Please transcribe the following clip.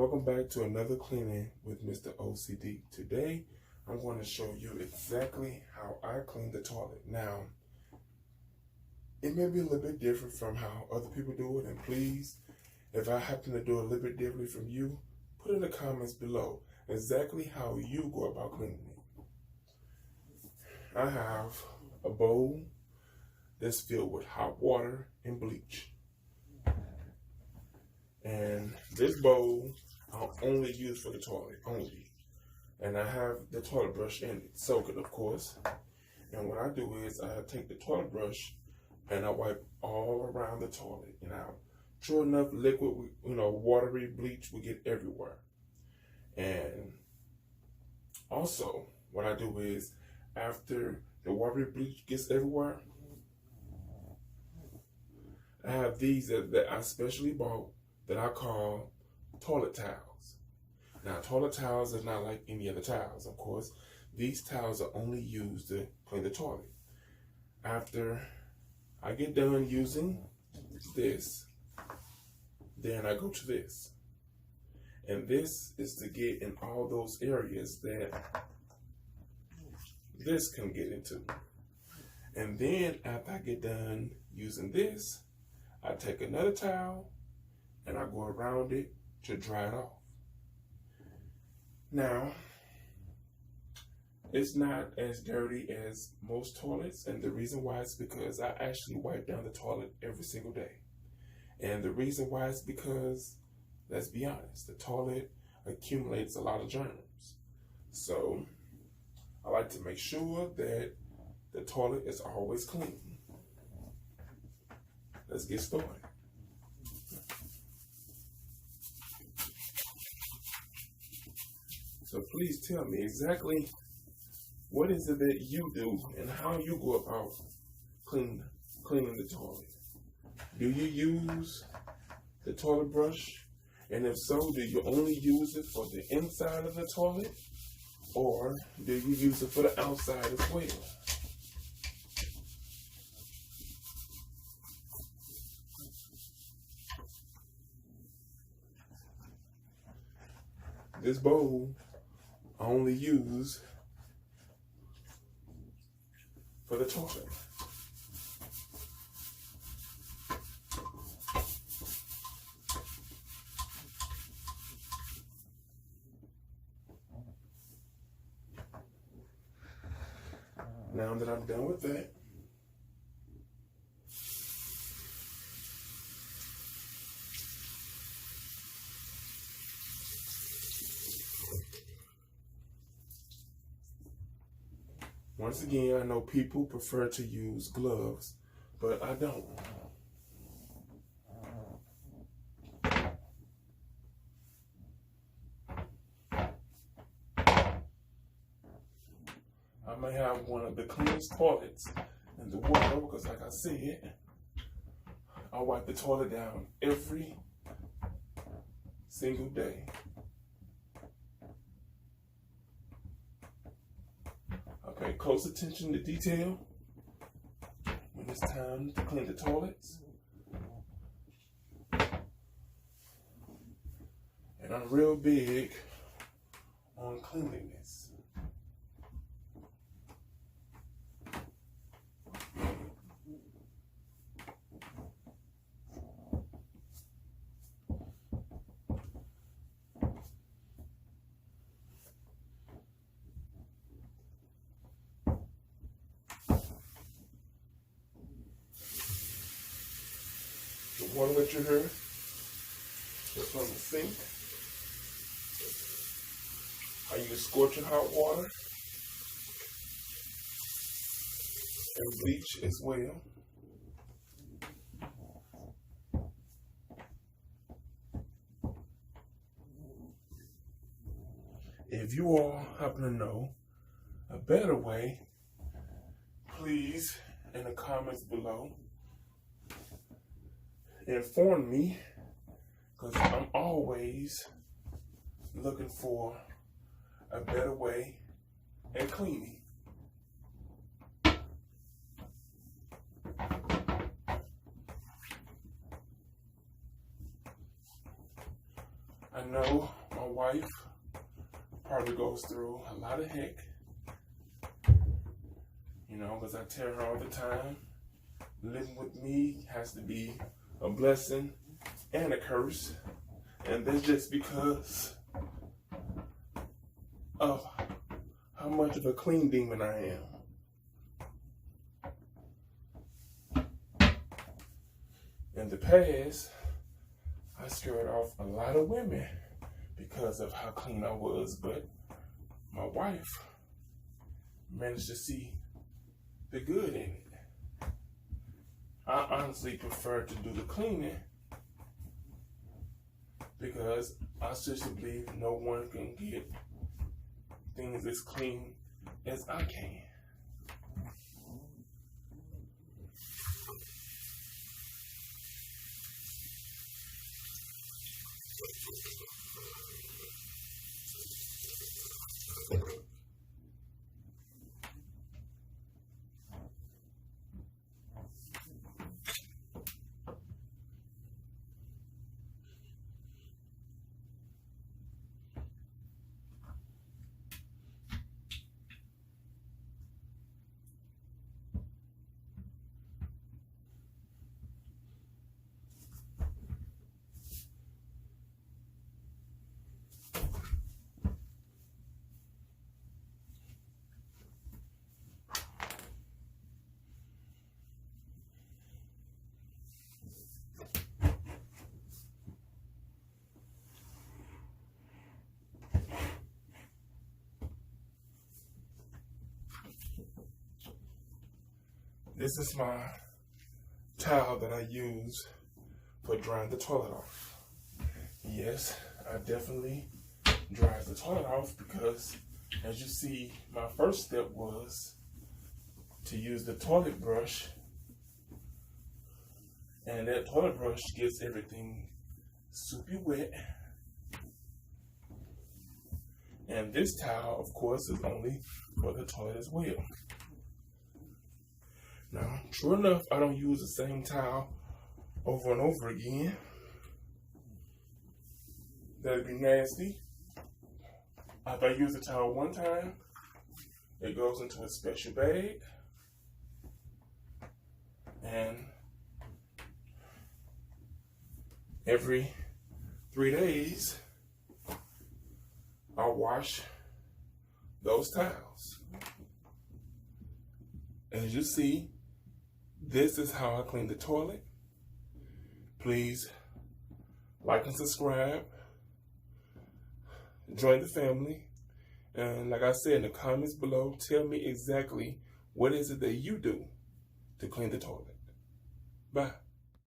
Welcome back to another cleaning with Mr. OCD. Today, I'm going to show you exactly how I clean the toilet. Now, it may be a little bit different from how other people do it, and please, if I happen to do a little bit differently from you, put in the comments below exactly how you go about cleaning it. I have a bowl that's filled with hot water and bleach. And this bowl I'll only use for the toilet, only. And I have the toilet brush in it, soak it of course. And what I do is I take the toilet brush and I wipe all around the toilet. And true enough, liquid, watery bleach will get everywhere. And also, what I do is after the watery bleach gets everywhere, I have these that I specially bought that I call toilet towels. Now, toilet towels are not like any other towels, of course. These towels are only used to clean the toilet. After I get done using this, then I go to this. And this is to get in all those areas that this can get into. And then after I get done using this, I take another towel and I go around it to dry it off. Now, it's not as dirty as most toilets, and the reason why is because I actually wipe down the toilet every single day. And the reason why is because, let's be honest, the toilet accumulates a lot of germs. So, I like to make sure that the toilet is always clean. Let's get started. So please tell me exactly what is it that you do and how you go about cleaning the toilet. Do you use the toilet brush? And if so, do you only use it for the inside of the toilet? Or do you use it for the outside as well? This bowl I only use for the toilet. Now that I'm done with that, once again, I know people prefer to use gloves, but I don't. I may have one of the cleanest toilets in the world because, like I said, I wipe the toilet down every single day. Pay close attention to detail when it's time to clean the toilets. And I'm real big on cleanliness. The water that you heard is from the sink. I use scorching hot water and bleach as well. If you all happen to know a better way, please, in the comments below, inform me, because I'm always looking for a better way at cleaning. I know my wife probably goes through a lot of heck, you know, because I tell her all the time, living with me has to be a blessing and a curse. And that's just because of how much of a clean demon I am. In the past, I scared off a lot of women because of how clean I was, but my wife managed to see the good in it. I honestly prefer to do the cleaning because I seriously believe no one can get things as clean as I can. This is my towel that I use for drying the toilet off. Yes, I definitely dry the toilet off because, as you see, my first step was to use the toilet brush, and that toilet brush gets everything soupy wet. And this towel, of course, is only for the toilet as well. Now, true enough, I don't use the same towel over and over again. That'd be nasty. If I use the towel one time, it goes into a special bag. And every 3 days, I'll wash those towels. As you see, this is how I clean the toilet. Please like and subscribe. Join the family. And like I said in the comments below, tell me exactly what is it that you do to clean the toilet. Bye.